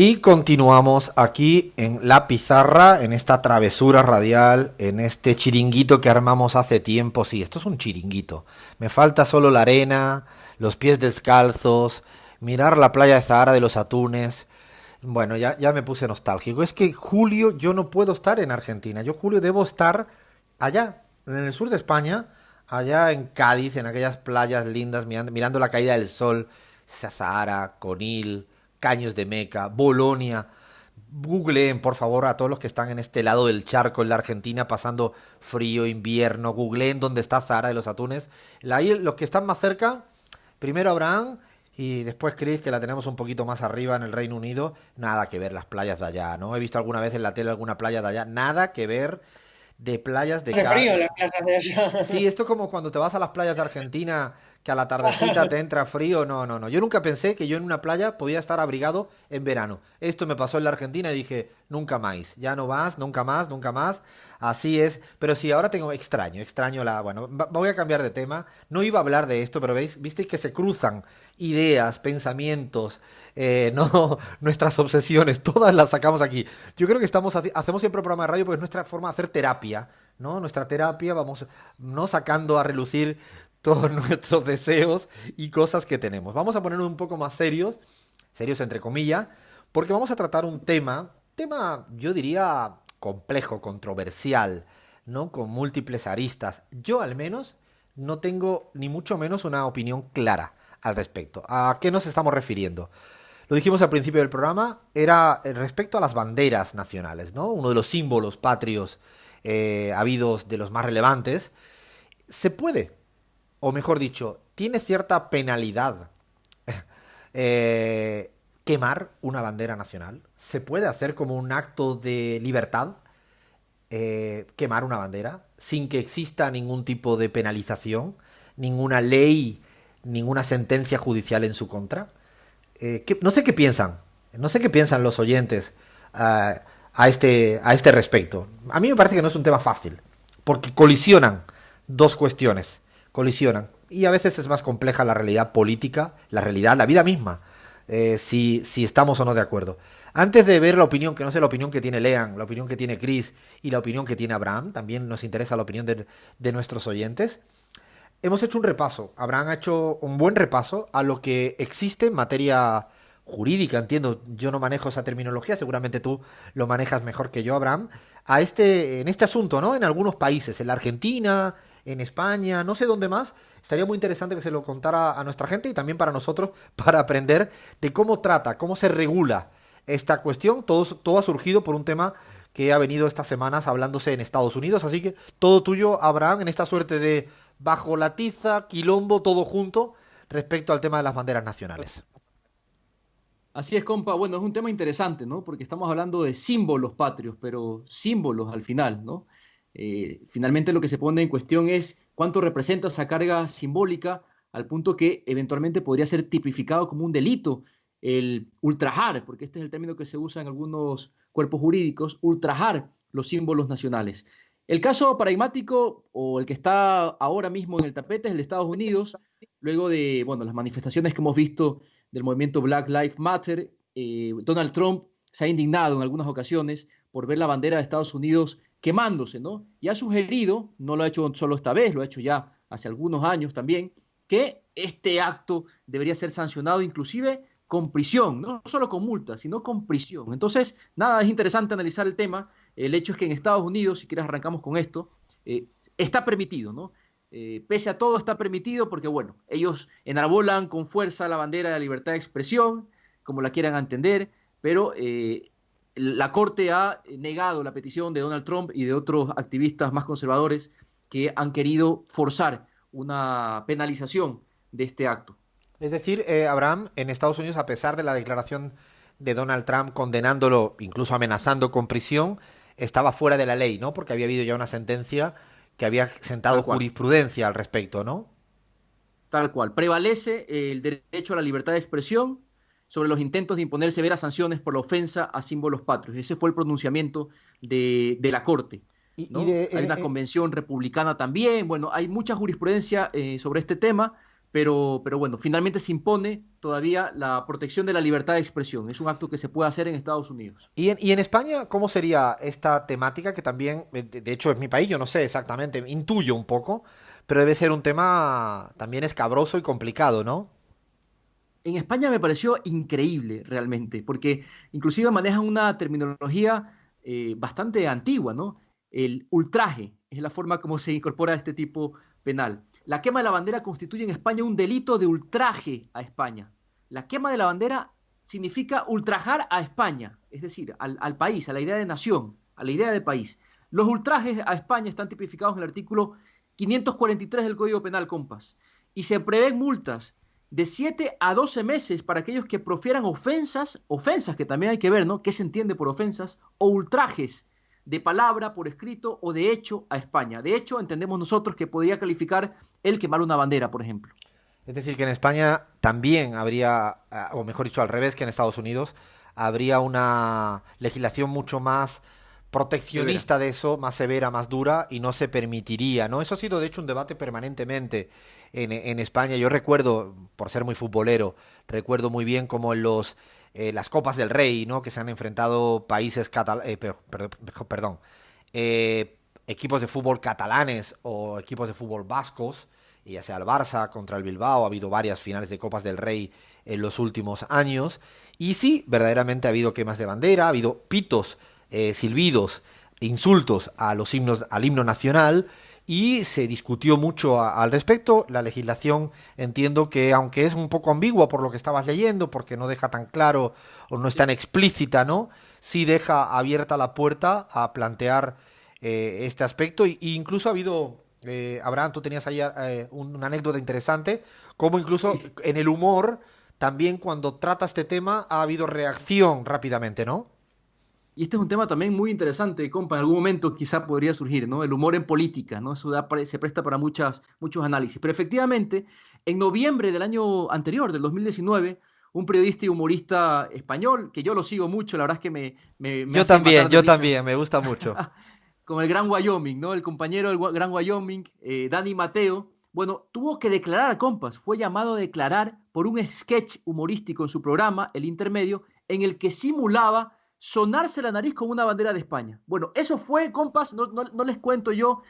Y continuamos aquí en la pizarra, en esta travesura radial, en este chiringuito que armamos hace tiempo. Sí, esto es un chiringuito. Me falta solo la arena, los pies descalzos, mirar la playa de Zahara de los Atunes. Bueno, ya me puse nostálgico. Es que julio yo no puedo estar en Argentina. Yo julio debo estar allá, en el sur de España, allá en Cádiz, en aquellas playas lindas, mirando la caída del sol, Zahara, Conil, Caños de Meca, Bolonia. Googleen, por favor, a todos los que están en este lado del charco, en la Argentina, pasando frío, invierno. Googleen dónde está Zahara de los Atunes. Ahí los que están más cerca, primero Abraham y después Chris, que la tenemos un poquito más arriba en el Reino Unido. Nada que ver las playas de allá, ¿no? He visto alguna vez en la tele alguna playa de allá. Nada que ver de playas de Hace frío en las playas de Sí, allá. esto como cuando te vas a las playas de Argentina, que a la tardecita te entra frío. No, no, no. Yo nunca pensé que yo en una playa podía estar abrigado en verano. Esto me pasó en la Argentina y dije, nunca más. Ya no vas, nunca más, nunca más. Así es. Pero sí, ahora tengo extraño la... Bueno, voy a cambiar de tema. No iba a hablar de esto, pero veis, visteis que se cruzan ideas, pensamientos, no, nuestras obsesiones, todas las sacamos aquí. Yo creo que hacemos siempre un programa de radio porque es nuestra forma de hacer terapia, ¿no? Nuestra terapia, vamos no sacando a relucir todos nuestros deseos y cosas que tenemos. Vamos a ponernos un poco más serios, serios entre comillas, porque vamos a tratar un tema yo diría complejo, controversial, ¿no? Con múltiples aristas. Yo al menos no tengo ni mucho menos una opinión clara al respecto. ¿A qué nos estamos refiriendo? Lo dijimos al principio del programa, era respecto a las banderas nacionales, ¿no? Uno de los símbolos patrios habidos de los más relevantes. Se puede, o mejor dicho, tiene cierta penalidad quemar una bandera nacional. Se puede hacer como un acto de libertad, quemar una bandera, sin que exista ningún tipo de penalización, ninguna ley, ninguna sentencia judicial en su contra. No sé qué piensan, no sé qué piensan los oyentes a este respecto. A mí me parece que no es un tema fácil, porque colisionan dos cuestiones, colisionan. Y a veces es más compleja la realidad política, la realidad, la vida misma, si estamos o no de acuerdo. Antes de ver la opinión, que no sé la opinión que tiene Lean, la opinión que tiene Chris y la opinión que tiene Abraham, también nos interesa la opinión de nuestros oyentes. Hemos hecho un repaso, Abraham ha hecho un buen repaso a lo que existe en materia jurídica, entiendo, yo no manejo esa terminología, seguramente tú lo manejas mejor que yo, Abraham, en este asunto, ¿no? En algunos países, en la Argentina, en España, no sé dónde más, estaría muy interesante que se lo contara a nuestra gente y también para nosotros, para aprender de cómo trata, cómo se regula esta cuestión. Todo ha surgido por un tema que ha venido estas semanas hablándose en Estados Unidos, así que todo tuyo, Abraham, en esta suerte de bajo la tiza, quilombo, todo junto, respecto al tema de las banderas nacionales. Así es, compa. Bueno, es un tema interesante, ¿no? Porque estamos hablando de símbolos patrios, pero símbolos al final, ¿no? Finalmente lo que se pone en cuestión es cuánto representa esa carga simbólica al punto que eventualmente podría ser tipificado como un delito el ultrajar, porque este es el término que se usa en algunos cuerpos jurídicos, ultrajar los símbolos nacionales. El caso paradigmático o el que está ahora mismo en el tapete es el de Estados Unidos, luego de, bueno, las manifestaciones que hemos visto del movimiento Black Lives Matter. Donald Trump se ha indignado en algunas ocasiones por ver la bandera de Estados Unidos quemándose, ¿no? Y ha sugerido, no lo ha hecho solo esta vez, lo ha hecho ya hace algunos años también, que este acto debería ser sancionado inclusive con prisión, no solo con multa, sino con prisión. Entonces, nada, es interesante analizar el tema. El hecho es que en Estados Unidos, si quieres arrancamos con esto, está permitido, ¿no? Pese a todo está permitido porque, bueno, ellos enarbolan con fuerza la bandera de la libertad de expresión, como la quieran entender, pero la Corte ha negado la petición de Donald Trump y de otros activistas más conservadores que han querido forzar una penalización de este acto. Es decir, Abraham, en Estados Unidos, a pesar de la declaración de Donald Trump condenándolo, incluso amenazando con prisión, estaba fuera de la ley, ¿no? Porque había habido ya una sentencia que había sentado Tal cual. jurisprudencia al respecto, ¿no? Tal cual. Prevalece el derecho a la libertad de expresión sobre los intentos de imponer severas sanciones por la ofensa a símbolos patrios. Ese fue el pronunciamiento de la Corte, Y ¿no? de, Hay una convención republicana también. Bueno, hay mucha jurisprudencia sobre este tema, pero bueno, finalmente se impone todavía la protección de la libertad de expresión. Es un acto que se puede hacer en Estados Unidos. Y en España, ¿cómo sería esta temática? Que también, de hecho, es mi país, yo no sé exactamente, intuyo un poco, pero debe ser un tema también escabroso y complicado, ¿no? En España me pareció increíble realmente, porque inclusive manejan una terminología bastante antigua, ¿no? El ultraje es la forma como se incorpora a este tipo penal. La quema de la bandera constituye en España un delito de ultraje a España. La quema de la bandera significa ultrajar a España, es decir, al país, a la idea de nación, a la idea de país. Los ultrajes a España están tipificados en el artículo 543 del Código Penal, compas, y se prevén multas de 7 a 12 meses para aquellos que profieran ofensas que también hay que ver, ¿no? ¿Qué se entiende por ofensas? O ultrajes de palabra, por escrito o de hecho a España. De hecho, entendemos nosotros que podría calificar el quemar una bandera, por ejemplo. Es decir, que en España también habría, o mejor dicho, al revés que en Estados Unidos, habría una legislación mucho más Severa. proteccionista de eso, más severa, más dura, y no se permitiría, ¿no? Eso ha sido, de hecho, un debate permanentemente en España. Yo recuerdo, por ser muy futbolero, recuerdo muy bien como en las Copas del Rey, ¿no? Que se han enfrentado países perdón, equipos de fútbol catalanes o equipos de fútbol vascos, y ya sea el Barça contra el Bilbao, ha habido varias finales de Copas del Rey en los últimos años, y sí, verdaderamente ha habido quemas de bandera, ha habido pitos, silbidos, insultos a los himnos, al himno nacional, y se discutió mucho al respecto. La legislación entiendo que, aunque es un poco ambigua por lo que estabas leyendo, porque no deja tan claro o no es tan Sí. explícita, ¿no? Sí deja abierta la puerta a plantear este aspecto. Y incluso ha habido, Abraham, tú tenías ahí una anécdota interesante, como incluso Sí. en el humor, también cuando trata este tema ha habido reacción rápidamente, ¿no? Y este es un tema también muy interesante, compa. En algún momento quizá podría surgir, ¿no? El humor en política, ¿no? Eso se presta para muchos análisis. Pero efectivamente, en noviembre del año anterior, del 2019, un periodista y humorista español, que yo lo sigo mucho, la verdad es que me hace matar de Yo risa, también, me gusta mucho. como el Gran Wyoming, ¿no? El compañero del Gran Wyoming, Dani Mateo, bueno, tuvo que declarar, compas, fue llamado a declarar por un sketch humorístico en su programa, El Intermedio, en el que simulaba sonarse la nariz con una bandera de España. Bueno, eso fue, compas, no les cuento yo,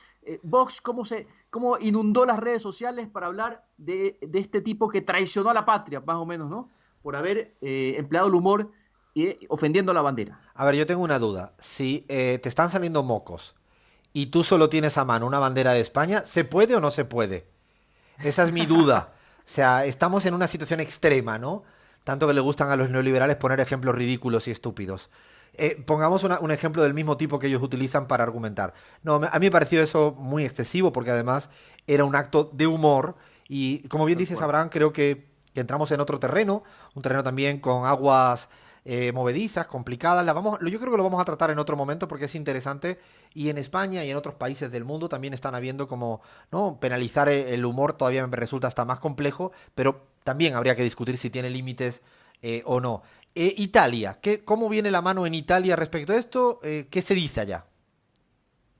Vox, cómo inundó las redes sociales para hablar de este tipo que traicionó a la patria, más o menos, ¿no? Por haber empleado el humor y ofendiendo a la bandera. A ver, yo tengo una duda. Si te están saliendo mocos y tú solo tienes a mano una bandera de España, ¿se puede o no se puede? Esa es mi duda. O sea, estamos en una situación extrema, ¿no? Tanto que le gustan a los neoliberales poner ejemplos ridículos y estúpidos. Pongamos un ejemplo del mismo tipo que ellos utilizan para argumentar. No, a mí me pareció eso muy excesivo porque además era un acto de humor y como bien Tal dices, cual. Abraham, creo que entramos en otro terreno, un terreno también con aguas movedizas, complicadas. Yo creo que lo vamos a tratar en otro momento porque es interesante y en España y en otros países del mundo también están habiendo como, ¿no? Penalizar el humor todavía me resulta hasta más complejo, pero también habría que discutir si tiene límites o no. Italia, ¿cómo viene la mano en Italia respecto a esto? ¿Qué se dice allá?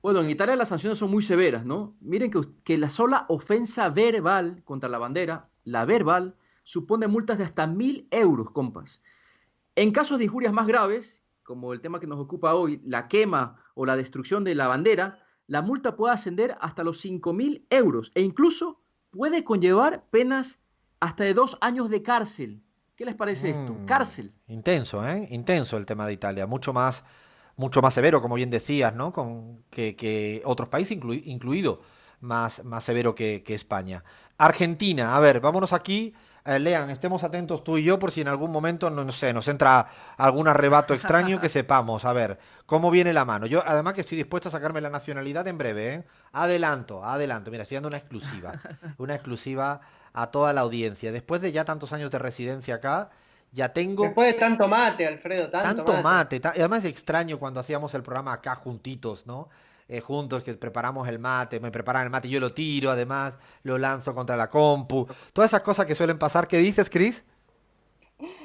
Bueno, en Italia las sanciones son muy severas, ¿no? Miren que la sola ofensa verbal contra la bandera, la verbal, supone multas de hasta 1.000 euros, compas. En casos de injurias más graves, como el tema que nos ocupa hoy, la quema o la destrucción de la bandera, la multa puede ascender hasta los 5.000 euros e incluso puede conllevar penas hasta de 2 años de cárcel. ¿Qué les parece esto? Mm, Cárcel. intenso, ¿eh? Intenso el tema de Italia. Mucho más severo, como bien decías, ¿no? Que otros países, incluido más severo que España. Argentina, a ver, vámonos aquí. Lean, estemos atentos tú y yo por si en algún momento, no sé, nos entra algún arrebato extraño que sepamos. A ver, cómo viene la mano. Yo, además que estoy dispuesto a sacarme la nacionalidad en breve, ¿eh? Adelanto, adelanto. Mira, estoy dando una exclusiva a toda la audiencia. Después de ya tantos años de residencia acá, ya tengo Después de tanto mate, Alfredo, tanto tanto mate. mate, y además es extraño cuando hacíamos el programa acá juntitos, ¿no? Juntos, que preparamos el mate, me preparan el mate, yo lo tiro, además lo lanzo contra la compu, todas esas cosas que suelen pasar. ¿Qué dices, Chris?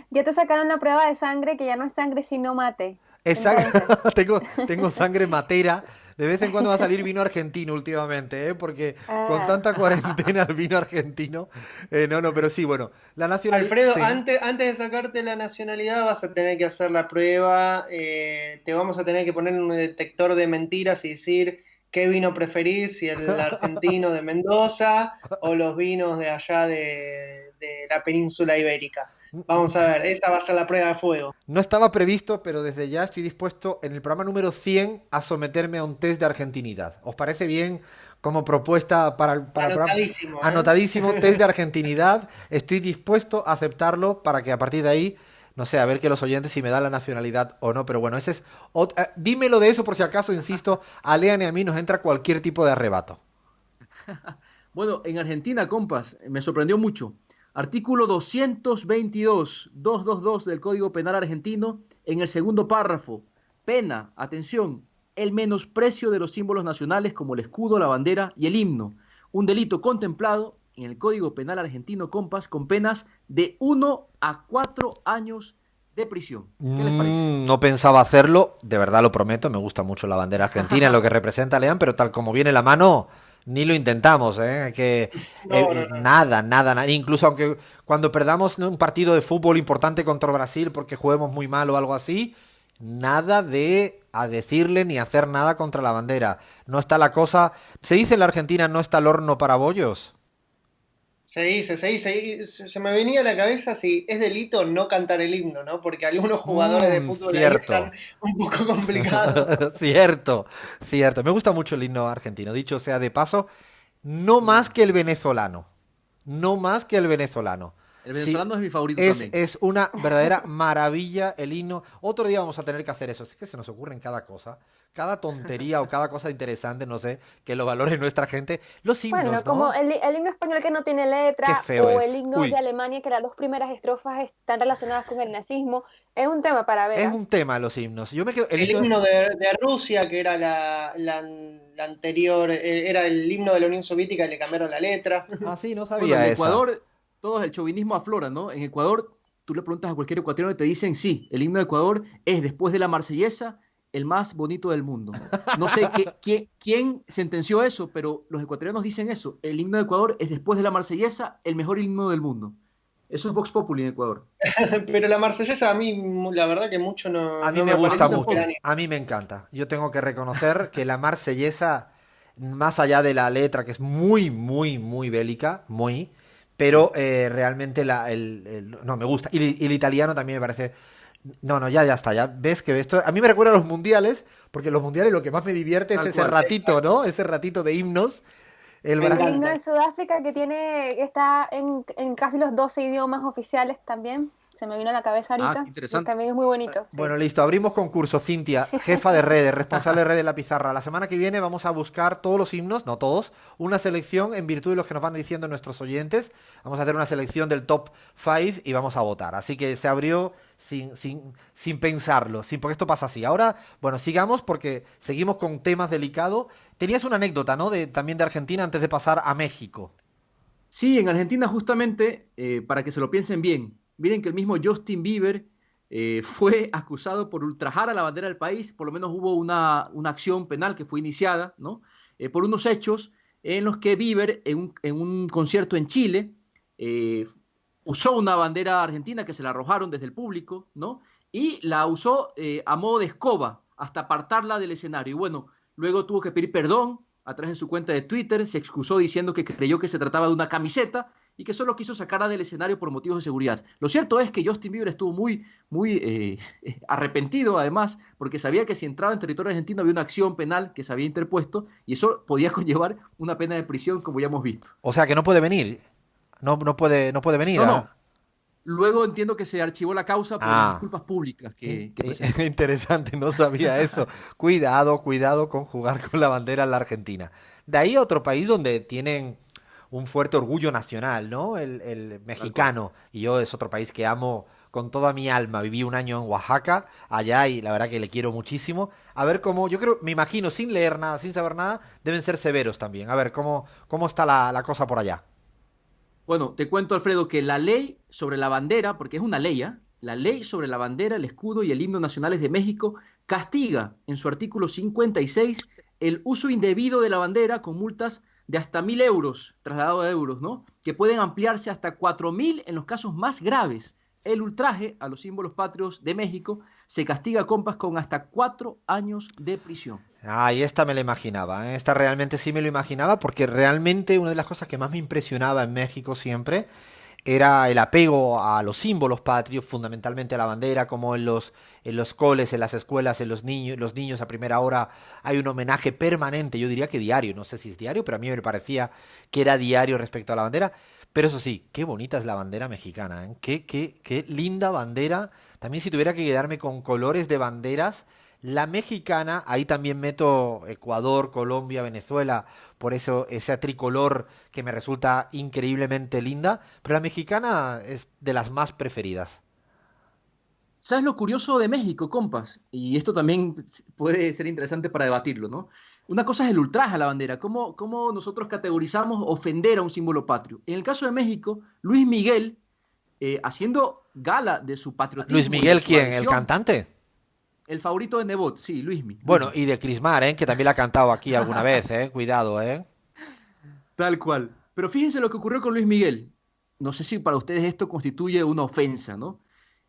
Ya te sacaron la prueba de sangre que ya no es sangre sino mate. Exacto, Entonces, tengo sangre matera. De vez en cuando va a salir vino argentino últimamente, ¿eh? Porque con ah, tanta cuarentena el vino argentino. No, pero sí, bueno, la nacionalidad. Alfredo, Sí. antes de sacarte la nacionalidad vas a tener que hacer la prueba, te vamos a tener que poner un detector de mentiras y decir qué vino preferís, si el argentino de Mendoza o los vinos de allá de la península ibérica. Vamos a ver, esa va a ser la prueba de fuego. No estaba previsto, pero desde ya estoy dispuesto en el programa número 100 a someterme a un test de argentinidad. ¿Os parece bien como propuesta para el programa? Anotadísimo, ¿eh? Anotadísimo, test de argentinidad. Estoy dispuesto a aceptarlo para que a partir de ahí, no sé, a ver que los oyentes si me dan la nacionalidad o no, pero bueno, ese es... dímelo de eso por si acaso, insisto, a Lean y a mí nos entra cualquier tipo de arrebato. Bueno, en Argentina, compas, me sorprendió mucho. Artículo 222 del Código Penal argentino, en el segundo párrafo, pena, atención, el menosprecio de los símbolos nacionales como el escudo, la bandera y el himno. Un delito contemplado en el Código Penal argentino, compas, con penas de 1 a 4 años de prisión. ¿Qué les parece? No pensaba hacerlo, de verdad lo prometo, me gusta mucho la bandera argentina, lo que representa Leán, pero tal como viene la mano, ni lo intentamos, ¿eh? No, no, no. Nada. Incluso aunque cuando perdamos, ¿no?, un partido de fútbol importante contra Brasil porque juguemos muy mal o algo así, nada de a decirle ni hacer nada contra la bandera. No está la cosa, se dice en la Argentina, no está el horno para bollos. Se me venía a la cabeza si es delito no cantar el himno, ¿no? Porque algunos jugadores de fútbol ahí están Cierto. un poco complicados. Cierto, cierto. Me gusta mucho el himno argentino. Dicho sea de paso, no más que el venezolano. No más que el venezolano. El Sí, venezolano es mi favorito es, también. es una verdadera maravilla el himno. Otro día vamos a tener que hacer eso. Es que se nos ocurre en cada cosa. Cada tontería o cada cosa interesante, no sé, que lo valore nuestra gente. Los bueno, himnos, como ¿no? el himno español que no tiene Qué letra, feo o el es. himno de Uy, Alemania que las dos primeras estrofas están relacionadas con el nazismo, es un tema para ver, es ¿ah? un tema los himnos. Yo me quedo. El El himno. himno de Rusia, que era la anterior, era el himno de la Unión Soviética y le cambiaron la letra. Ah, sí, no Bueno, en sabía esa. Ecuador, todo el chauvinismo aflora, ¿no? En Ecuador, tú le preguntas a cualquier ecuatoriano y te dicen, sí, el himno de Ecuador es, después de la Marsellesa, el más bonito del mundo. No sé quién sentenció eso, pero los ecuatorianos dicen eso. El himno de Ecuador es, después de la Marsellesa, el mejor himno del mundo. Eso es Vox Populi en Ecuador. Pero la marsellesa a mí, la verdad que mucho A mí no me me gusta A parece mí un mucho, tampoco. cráneo. a mí me encanta. Yo tengo que reconocer que la Marsellesa, más allá de la letra, que es muy bélica, muy, pero realmente no, me gusta. Y el italiano también me parece... No, no, ya está, ya ves que esto... A mí me recuerda a los mundiales, porque en los mundiales lo que más me divierte es Tal ese cual. ratito, ¿no? Ese ratito de himnos. El Me El Brasil... himno encanta. de Sudáfrica está en casi los 12 idiomas oficiales también. Se me vino a la cabeza Ah, qué ahorita. Y interesante. también es muy bonito, sí. Bueno, listo, abrimos concurso. Cintia, jefa de redes, responsable de redes de la pizarra. La semana que viene vamos a buscar todos los himnos, no todos, una selección en virtud de los que nos van diciendo nuestros oyentes. Vamos a hacer una selección del top 5 y vamos a votar. Así que se abrió sin pensarlo, porque esto pasa así. Ahora, bueno, sigamos porque seguimos con temas delicados. Tenías una anécdota, ¿no? También de Argentina antes de pasar a México. Sí, en Argentina justamente, para que se lo piensen bien, miren que el mismo Justin Bieber fue acusado por ultrajar a la bandera del país, por lo menos hubo una acción penal que fue iniciada, ¿no? Por unos hechos en los que Bieber, en un concierto en Chile, eh, usó una bandera argentina que se la arrojaron desde el público, ¿no? Y la usó a modo de escoba hasta apartarla del escenario. Y bueno, luego tuvo que pedir perdón a través de su cuenta de Twitter, se excusó diciendo que creyó que se trataba de una camiseta y que solo quiso sacarla del escenario por motivos de seguridad. Lo cierto es que Justin Bieber estuvo muy arrepentido, además, porque sabía que si entraba en territorio argentino había una acción penal que se había interpuesto y eso podía conllevar una pena de prisión, como ya hemos visto. O sea que no puede venir. No puede venir. No, no. Luego entiendo que se archivó la causa por las Ah. disculpas públicas que presentó. Interesante, no sabía eso. Cuidado con jugar con la bandera en la Argentina. De ahí otro país donde tienen un fuerte orgullo nacional, ¿no? El Tal cual. mexicano. Y yo es otro país que amo con toda mi alma. Viví un año en Oaxaca, allá, y la verdad que le quiero muchísimo. A ver cómo, yo creo, me imagino, sin leer nada, sin saber nada, deben ser severos también. A ver cómo está la cosa por allá. Bueno, te cuento, Alfredo, que la ley sobre la bandera, porque es una ley, ¿ah? La ley sobre la bandera, el escudo y el himno nacionales de México castiga en su artículo 56 el uso indebido de la bandera con multas de hasta 1.000 euros, trasladado a euros, ¿no? Que pueden ampliarse hasta 4.000 en los casos más graves. El ultraje a los símbolos patrios de México se castiga, compas, con hasta 4 años de prisión. Ah, y esta me la imaginaba, ¿eh? Esta realmente sí me lo imaginaba porque realmente una de las cosas que más me impresionaba en México siempre era el apego a los símbolos patrios, fundamentalmente a la bandera, como en los coles, en las escuelas, en los niños a primera hora hay un homenaje permanente, yo diría que diario, no sé si es diario, pero a mí me parecía que era diario respecto a la bandera. Pero eso sí, qué bonita es la bandera mexicana, ¿eh? Qué linda bandera. También si tuviera que quedarme con colores de banderas, la mexicana, ahí también meto Ecuador, Colombia, Venezuela, por eso ese tricolor que me resulta increíblemente linda, pero la mexicana es de las más preferidas. ¿Sabes lo curioso de México, compas? Y esto también puede ser interesante para debatirlo, ¿no? Una cosa es el ultraje a la bandera, cómo nosotros categorizamos ofender a un símbolo patrio. En el caso de México, Luis Miguel, haciendo gala de su Luis patriotismo y de Miguel, su ¿quién? ¿El adhesión, cantante? el favorito de Nebot, sí, Luismi, Bueno, Luismi, y de Crismar, ¿eh? Que también la ha cantado aquí alguna vez, ¿eh? Cuidado, ¿eh? tal cual. Pero fíjense lo que ocurrió con Luis Miguel. No sé si para ustedes esto constituye una ofensa, ¿no?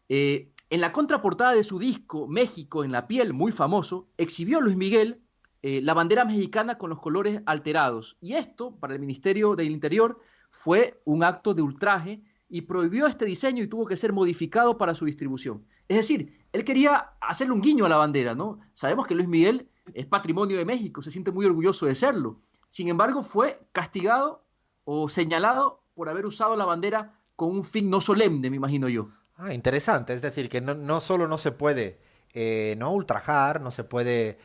En la contraportada de su disco México en la piel, muy famoso, exhibió Luis Miguel la bandera mexicana con los colores alterados. Y esto, para el Ministerio del Interior, fue un acto de ultraje y prohibió este diseño y tuvo que ser modificado para su distribución. Es decir, él quería hacerle un guiño a la bandera, ¿no? Sabemos que Luis Miguel es patrimonio de México, se siente muy orgulloso de serlo. Sin embargo, fue castigado o señalado por haber usado la bandera con un fin no solemne, me imagino yo. Ah, interesante. Es decir, que no solo no se puede no ultrajar, no se puede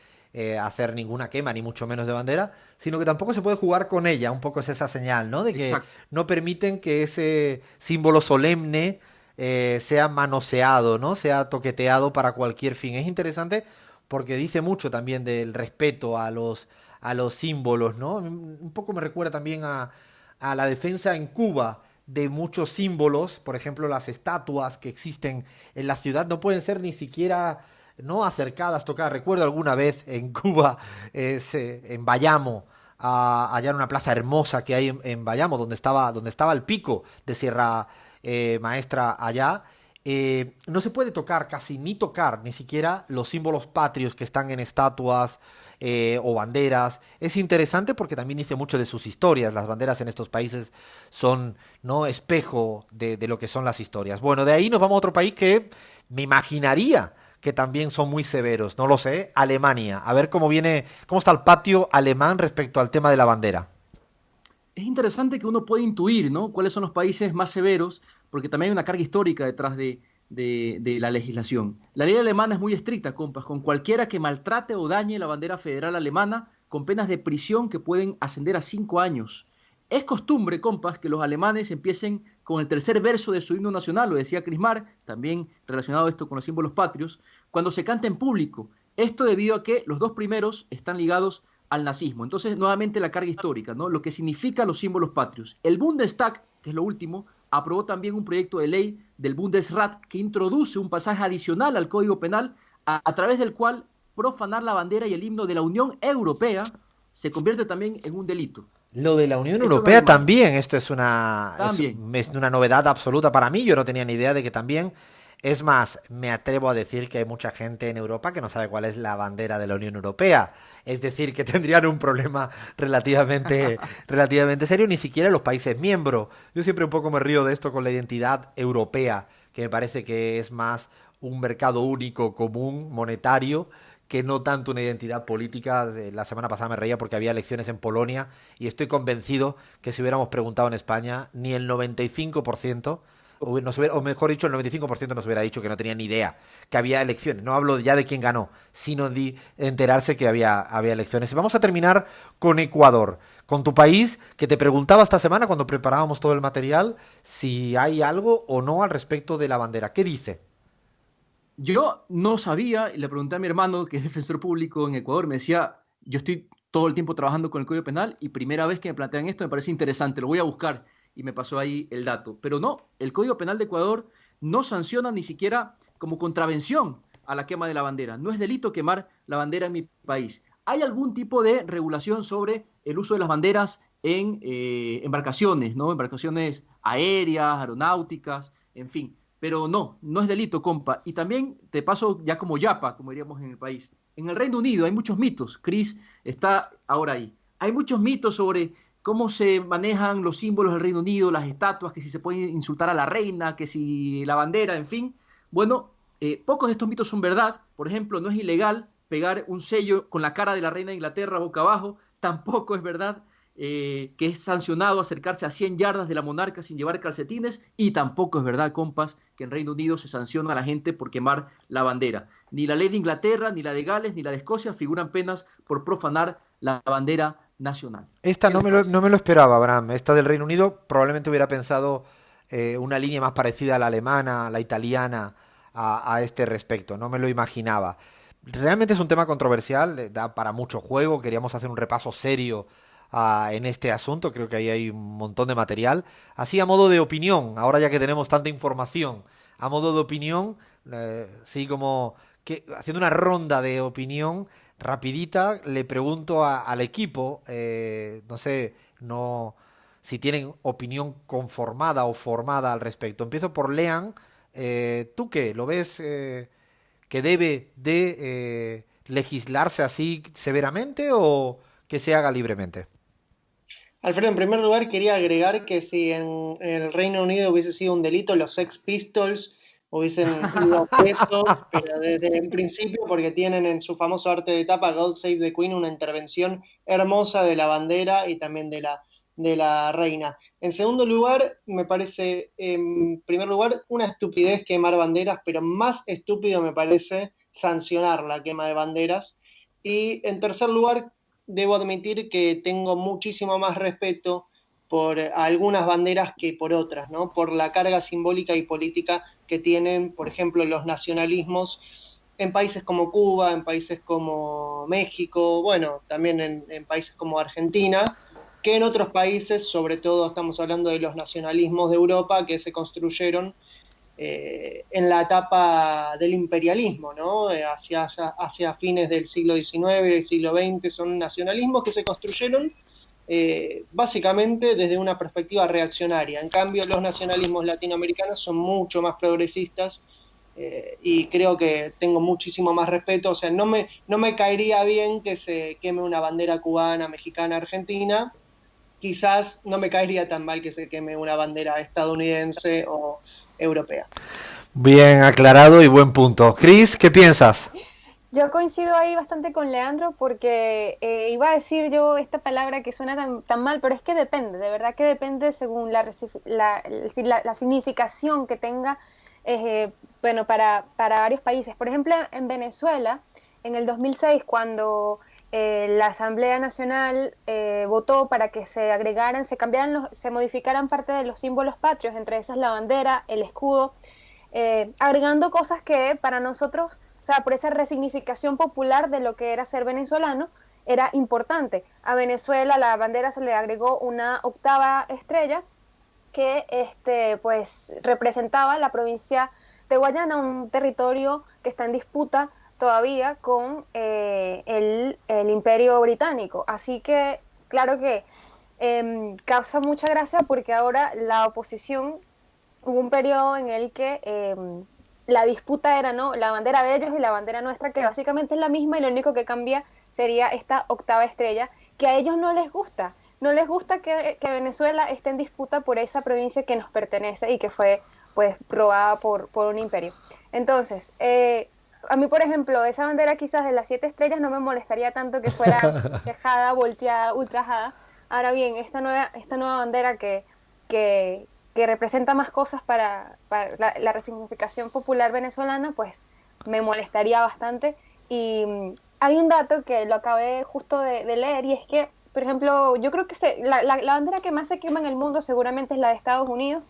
hacer ninguna quema, ni mucho menos de bandera, sino que tampoco se puede jugar con ella. Un poco es esa señal, ¿no? De que Exacto. no permiten que ese símbolo solemne sea manoseado, ¿no? Sea toqueteado para cualquier fin. Es interesante porque dice mucho también del respeto a los símbolos, ¿no? Un poco me recuerda también a la defensa en Cuba de muchos símbolos, por ejemplo, las estatuas que existen en la ciudad no pueden ser ni siquiera no acercadas, tocadas. Recuerdo alguna vez en Cuba, en Bayamo, allá en una plaza hermosa que hay en Bayamo, donde estaba el pico de Sierra Maestra allá. No se puede tocar, casi ni tocar, ni siquiera los símbolos patrios que están en estatuas o banderas. Es interesante porque también dice mucho de sus historias. Las banderas en estos países son no espejo de lo que son las historias. Bueno, de ahí nos vamos a otro país que me imaginaría que también son muy severos. No lo sé, Alemania. A ver cómo viene, cómo está el patio alemán respecto al tema de la bandera. Es interesante que uno puede intuir, ¿no? Cuáles son los países más severos, porque también hay una carga histórica detrás de la legislación. La ley alemana es muy estricta, compas, con cualquiera que maltrate o dañe la bandera federal alemana, con penas de prisión que pueden ascender a 5 años. Es costumbre, compas, que los alemanes empiecen con el tercer verso de su himno nacional, lo decía Crismar, también relacionado esto con los símbolos patrios, cuando se canta en público. Esto debido a que los dos primeros están ligados al nazismo. Entonces, nuevamente la carga histórica, ¿no? Lo que significan los símbolos patrios. El Bundestag, que es lo último, aprobó también un proyecto de ley del Bundesrat que introduce un pasaje adicional al Código Penal a través del cual profanar la bandera y el himno de la Unión Europea se convierte también en un delito. Lo de la Unión Esto en Europea Alemania también, esto también. es una novedad absoluta para mí, yo no tenía ni idea de que también, es más, me atrevo a decir que hay mucha gente en Europa que no sabe cuál es la bandera de la Unión Europea, es decir, que tendrían un problema relativamente serio, ni siquiera los países miembros. Yo siempre un poco me río de esto con la identidad europea, que me parece que es más un mercado único, común, monetario, que no tanto una identidad política. La semana pasada me reía porque había elecciones en Polonia y estoy convencido que si hubiéramos preguntado en España, ni el 95%, o mejor dicho, el 95% nos hubiera dicho que no tenía ni idea que había elecciones. No hablo ya de quién ganó, sino de enterarse que había elecciones. Y vamos a terminar con Ecuador, con tu país, que te preguntaba esta semana cuando preparábamos todo el material si hay algo o no al respecto de la bandera. ¿Qué dice? Yo no sabía, y le pregunté a mi hermano, que es defensor público en Ecuador, me decía, yo estoy todo el tiempo trabajando con el Código Penal y primera vez que me plantean esto me parece interesante, lo voy a buscar y me pasó ahí el dato. Pero no, el Código Penal de Ecuador no sanciona ni siquiera como contravención a la quema de la bandera. No es delito quemar la bandera en mi país. ¿Hay algún tipo de regulación sobre el uso de las banderas en embarcaciones, ¿no? Embarcaciones aéreas, aeronáuticas, en fin. Pero no es delito, compa. Y también te paso ya como yapa, como diríamos en el país. En el Reino Unido hay muchos mitos. Chris está ahora ahí. Hay muchos mitos sobre cómo se manejan los símbolos del Reino Unido, las estatuas, que si se puede insultar a la reina, que si la bandera, en fin. Bueno, pocos de estos mitos son verdad. Por ejemplo, no es ilegal pegar un sello con la cara de la reina de Inglaterra boca abajo. Tampoco es verdad que es sancionado acercarse a 100 yardas de la monarca sin llevar calcetines, y tampoco es verdad, compas, que en Reino Unido se sanciona a la gente por quemar la bandera. Ni la ley de Inglaterra, ni la de Gales, ni la de Escocia figuran penas por profanar la bandera nacional. Esta no me lo esperaba, Abraham. Esta del Reino Unido probablemente hubiera pensado una línea más parecida a la alemana, a la italiana, a este respecto. No me lo imaginaba. Realmente es un tema controversial, da para mucho juego. Queríamos hacer un repaso serio en este asunto. Creo que ahí hay un montón de material. Así a modo de opinión, ahora ya que tenemos tanta información, a modo de opinión, sí, como que haciendo una ronda de opinión rapidita, le pregunto al equipo, no sé, si tienen opinión conformada o formada al respecto. Empiezo por Lean. ¿Tú qué? ¿Lo ves que debe de legislarse así severamente o que se haga libremente? Alfredo, en primer lugar quería agregar que si en el Reino Unido hubiese sido un delito, los Sex Pistols hubiesen ido presos, pero desde el principio, porque tienen en su famoso arte de tapa God Save the Queen una intervención hermosa de la bandera y también de la reina. En segundo lugar, me parece, en primer lugar, una estupidez quemar banderas, pero más estúpido me parece sancionar la quema de banderas. Y en tercer lugar, debo admitir que tengo muchísimo más respeto por algunas banderas que por otras, ¿no? Por la carga simbólica y política que tienen, por ejemplo, los nacionalismos en países como Cuba, en países como México, bueno, también en países como Argentina, que en otros países, sobre todo estamos hablando de los nacionalismos de Europa que se construyeron en la etapa del imperialismo, ¿no? Hacia fines del siglo XIX, del siglo XX, son nacionalismos que se construyeron básicamente desde una perspectiva reaccionaria. En cambio, los nacionalismos latinoamericanos son mucho más progresistas y creo que tengo muchísimo más respeto. O sea, no me caería bien que se queme una bandera cubana, mexicana, argentina. Quizás no me caería tan mal que se queme una bandera estadounidense o europea. Bien aclarado y buen punto. Chris, ¿qué piensas? Yo coincido ahí bastante con Leandro porque iba a decir yo esta palabra que suena tan mal, pero es que depende, de verdad que depende según la significación que tenga bueno, para varios países. Por ejemplo, en Venezuela, en el 2006, cuando la Asamblea Nacional votó para que se modificaran parte de los símbolos patrios, entre esas la bandera, el escudo, agregando cosas que para nosotros, o sea, por esa resignificación popular de lo que era ser venezolano, era importante. A Venezuela la bandera se le agregó una octava estrella que pues representaba la provincia de Guayana, un territorio que está en disputa todavía con el Imperio Británico. Así que, claro que causa mucha gracia porque ahora la oposición, hubo un periodo en el que la disputa era, ¿no?, la bandera de ellos y la bandera nuestra, que básicamente es la misma y lo único que cambia sería esta octava estrella, que a ellos no les gusta. No les gusta que Venezuela esté en disputa por esa provincia que nos pertenece y que fue pues robada por un imperio. Entonces, a mí, por ejemplo, esa bandera quizás de las 7 estrellas no me molestaría tanto que fuera dejada, volteada, ultrajada. Ahora bien, esta nueva bandera que representa más cosas para la resignificación popular venezolana, pues me molestaría bastante. Y hay un dato que lo acabé justo de leer, y es que, por ejemplo, yo creo que la bandera que más se quema en el mundo seguramente es la de Estados Unidos,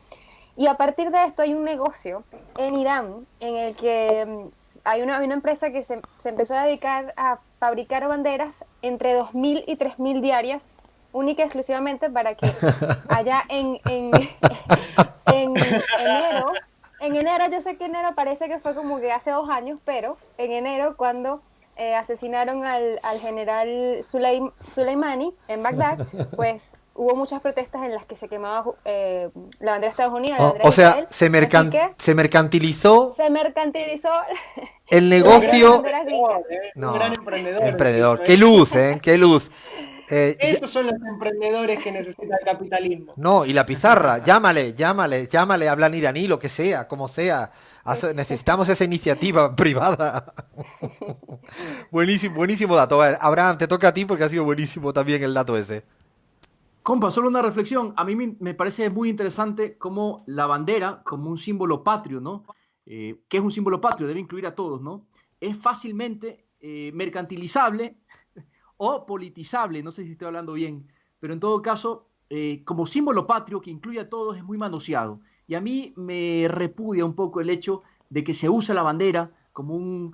y a partir de esto hay un negocio en Irán en el que hay una empresa que se empezó a dedicar a fabricar banderas entre 2.000 y 3.000 diarias, única y exclusivamente para que allá en en enero, yo sé que enero parece que fue como que hace 2 años, pero en enero cuando asesinaron al general Soleimani en Bagdad, pues hubo muchas protestas en las que se quemaba la bandera de Estados Unidos, la bandera O de sea, Israel, así que se mercantilizó se mercantilizó el las negocio. banderas gringas. No, Un gran emprendedor. emprendedor. el Qué tipo, luz, ¿eh? Qué luz. Esos son los emprendedores que necesita el capitalismo. No, y la pizarra, llámale, hablan iraní, lo que sea, como sea. Necesitamos esa iniciativa privada. Buenísimo, buenísimo dato. A ver, Abraham, te toca a ti porque ha sido buenísimo también el dato ese. Compa, solo una reflexión. A mí me parece muy interesante cómo la bandera, como un símbolo patrio, ¿no? ¿Qué es un símbolo patrio? Debe incluir a todos, ¿no? Es fácilmente mercantilizable o politizable, no sé si estoy hablando bien, pero en todo caso, como símbolo patrio que incluye a todos es muy manoseado. Y a mí me repudia un poco el hecho de que se usa la bandera como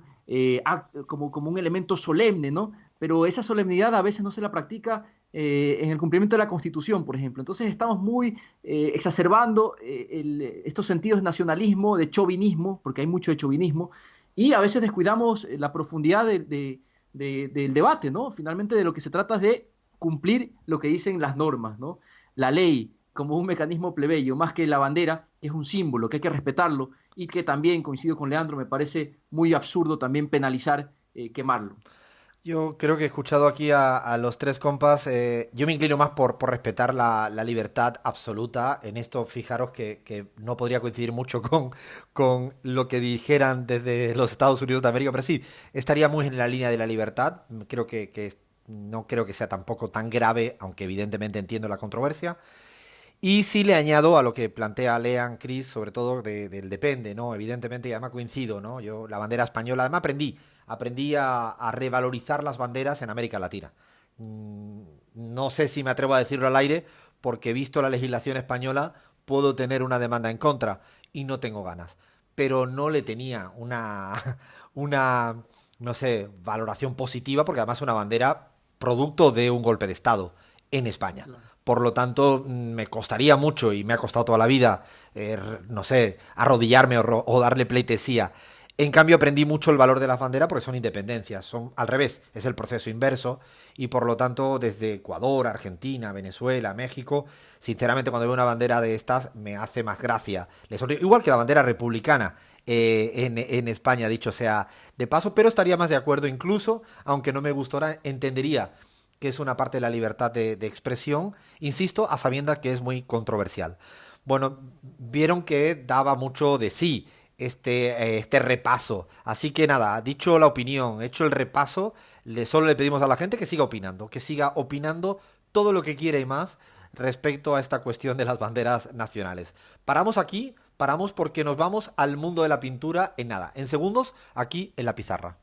como un elemento solemne, ¿no? Pero esa solemnidad a veces no se la practica en el cumplimiento de la Constitución, por ejemplo. Entonces estamos muy exacerbando estos sentidos de nacionalismo, de chauvinismo, porque hay mucho de chauvinismo, y a veces descuidamos la profundidad del debate, ¿no? Finalmente de lo que se trata es de cumplir lo que dicen las normas, ¿no? La ley como un mecanismo plebeyo, más que la bandera, que es un símbolo, que hay que respetarlo, y que también, coincido con Leandro, me parece muy absurdo también penalizar, quemarlo. Yo creo que he escuchado aquí a los tres compas. Yo me inclino más por respetar la libertad absoluta. En esto, fijaros que no podría coincidir mucho con lo que dijeran desde los Estados Unidos de América, pero sí, estaría muy en la línea de la libertad. Creo no creo que sea tampoco tan grave, aunque evidentemente entiendo la controversia. Y sí le añado a lo que plantea Lean, Chris, sobre todo del depende, ¿no? Evidentemente, y además coincido, ¿no? Yo la bandera española, además aprendí a revalorizar las banderas en América Latina. No sé si me atrevo a decirlo al aire, porque visto la legislación española, puedo tener una demanda en contra y no tengo ganas. Pero no le tenía una, no sé, valoración positiva, porque además es una bandera producto de un golpe de Estado en España. Por lo tanto, me costaría mucho, y me ha costado toda la vida, no sé, arrodillarme o darle pleitesía. En cambio, aprendí mucho el valor de las banderas porque son independencias, son al revés, es el proceso inverso, y por lo tanto, desde Ecuador, Argentina, Venezuela, México, sinceramente, cuando veo una bandera de estas, me hace más gracia. Igual que la bandera republicana en España, dicho sea de paso, pero estaría más de acuerdo incluso, aunque no me gustara, entendería que es una parte de la libertad de expresión, insisto, a sabiendas que es muy controversial. Bueno, vieron que daba mucho de sí este repaso. Así que nada, dicho la opinión, hecho el repaso, solo le pedimos a la gente que siga opinando todo lo que quiera y más respecto a esta cuestión de las banderas nacionales. Paramos aquí, paramos porque nos vamos al mundo de la pintura en nada, en segundos, aquí en la pizarra.